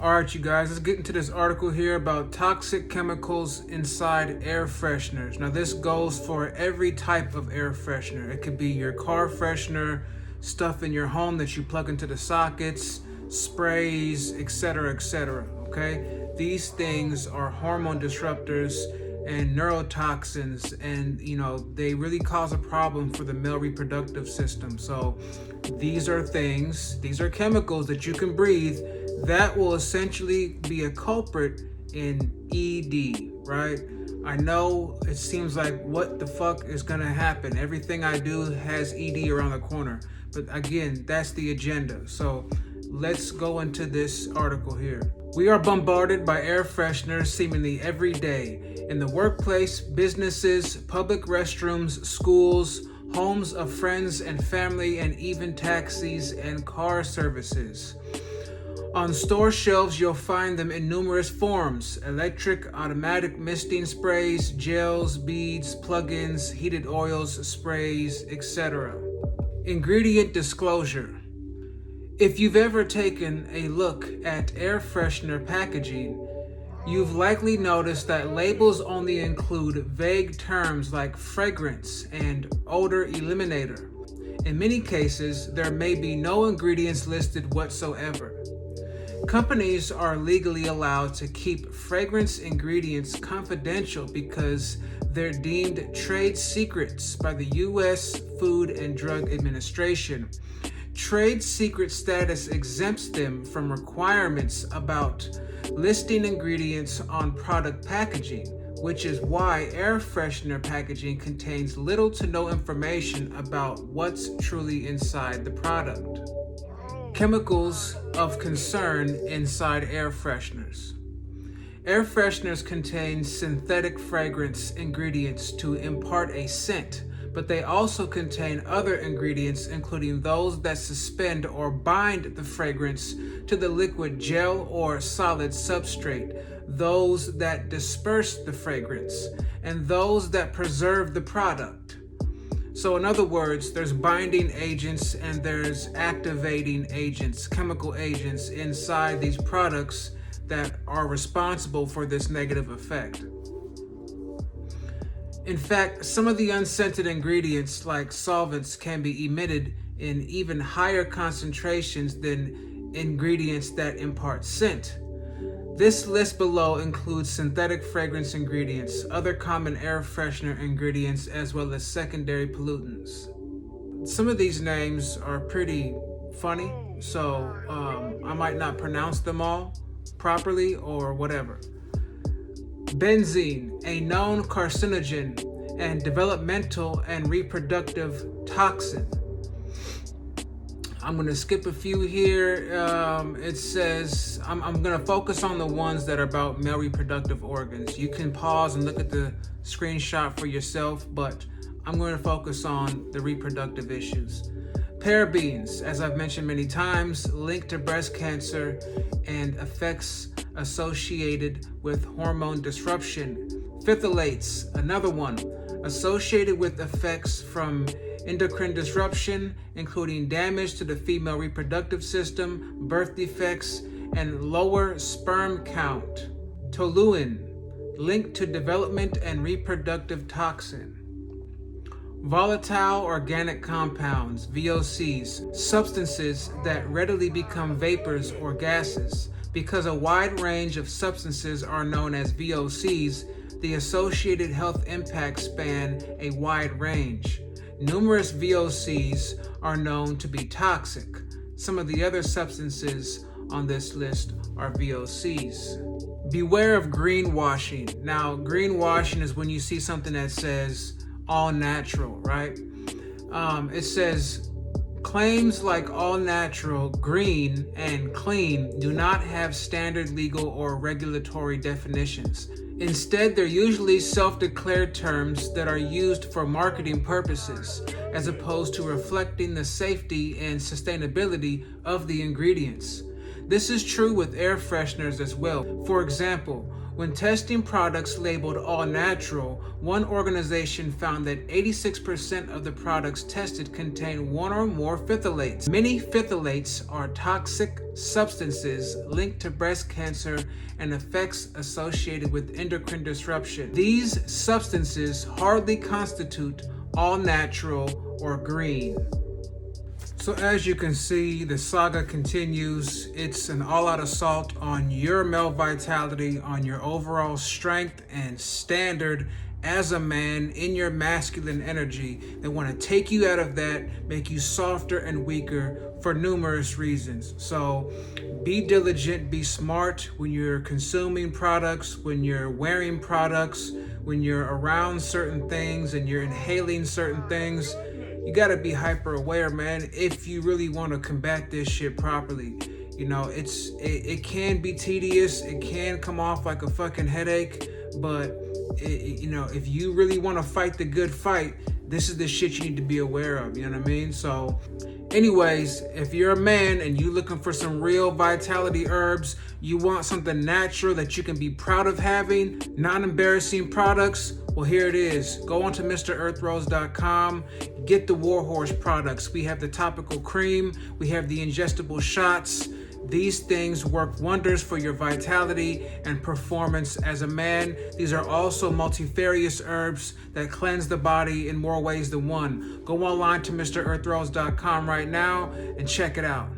Alright, you guys, let's get into this article here about toxic chemicals inside air fresheners. Now, this goes for every type of air freshener. It could be your car freshener, stuff in your home that you plug into the sockets, sprays, etc., etc. Okay? These things are hormone disruptors and neurotoxins, and they really cause a problem for the male reproductive system. So these are chemicals that you can breathe that will essentially be a culprit in ED, right? I know it seems like what the fuck is gonna happen? Everything I do has ED around the corner. But again, that's the agenda. So let's go into this article here. We are bombarded by air fresheners seemingly every day in the workplace, businesses, public restrooms, schools, homes of friends and family, and even taxis and car services. On store shelves, you'll find them in numerous forms: electric, automatic misting sprays, gels, beads, plug-ins, heated oils, sprays, etc. Ingredient disclosure. If you've ever taken a look at air freshener packaging, you've likely noticed that labels only include vague terms like fragrance and odor eliminator. In many cases, there may be no ingredients listed whatsoever. Companies are legally allowed to keep fragrance ingredients confidential because they're deemed trade secrets by the U.S. Food and Drug Administration. Trade secret status exempts them from requirements about listing ingredients on product packaging, which is why air freshener packaging contains little to no information about what's truly inside the product. Chemicals of concern inside air fresheners. Air fresheners contain synthetic fragrance ingredients to impart a scent, but they also contain other ingredients, including those that suspend or bind the fragrance to the liquid gel or solid substrate, those that disperse the fragrance, and those that preserve the product. So in other words, there's binding agents and there's activating agents, chemical agents inside these products that are responsible for this negative effect. In fact, some of the unscented ingredients like solvents can be emitted in even higher concentrations than ingredients that impart scent. This list below includes synthetic fragrance ingredients, other common air freshener ingredients, as well as secondary pollutants. Some of these names are pretty funny, so I might not pronounce them all properly or whatever. Benzene, a known carcinogen and developmental and reproductive toxin. I'm going to skip a few here. It says, I'm going to focus on the ones that are about male reproductive organs. You can pause and look at the screenshot for yourself, but I'm going to focus on the reproductive issues. Parabens, as I've mentioned many times, linked to breast cancer and effects associated with hormone disruption. Phthalates, another one, associated with effects from endocrine disruption, including damage to the female reproductive system, birth defects, and lower sperm count. Toluene, linked to development and reproductive toxin. Volatile organic compounds, VOCs, substances that readily become vapors or gases. Because a wide range of substances are known as VOCs, the associated health impacts span a wide range. Numerous VOCs are known to be toxic. Some of the other substances on this list are VOCs. Beware of greenwashing. Now, greenwashing is when you see something that says all natural, right? It says claims like all natural, green, and clean do not have standard legal or regulatory definitions. Instead, they're usually self-declared terms that are used for marketing purposes, as opposed to reflecting the safety and sustainability of the ingredients. This is true with air fresheners as well. For example, When testing products labeled all natural, one organization found that 86% of the products tested contain one or more phthalates. Many phthalates are toxic substances linked to breast cancer and effects associated with endocrine disruption. These substances hardly constitute all natural or green. So as you can see, the saga continues. It's an all-out assault on your male vitality, on your overall strength and standard as a man in your masculine energy. They want to take you out of that, make you softer and weaker for numerous reasons. So be diligent, be smart when you're consuming products, when you're wearing products, when you're around certain things and you're inhaling certain things. You gotta be hyper aware, man, if you really want to combat this shit properly. You know, it can be tedious, it can come off like a fucking headache, but you know, if you really want to fight the good fight, this is the shit you need to be aware of, you know what I mean? So anyways, if you're a man and you're looking for some real vitality herbs, you want something natural that you can be proud of having, non-embarrassing products, well, here it is. Go onto MrEarthRose.com, get the Warhorse products. We have the topical cream, we have the ingestible shots. These things work wonders for your vitality and performance as a man. These are also multifarious herbs that cleanse the body in more ways than one. Go online to MrEarthRose.com right now and check it out.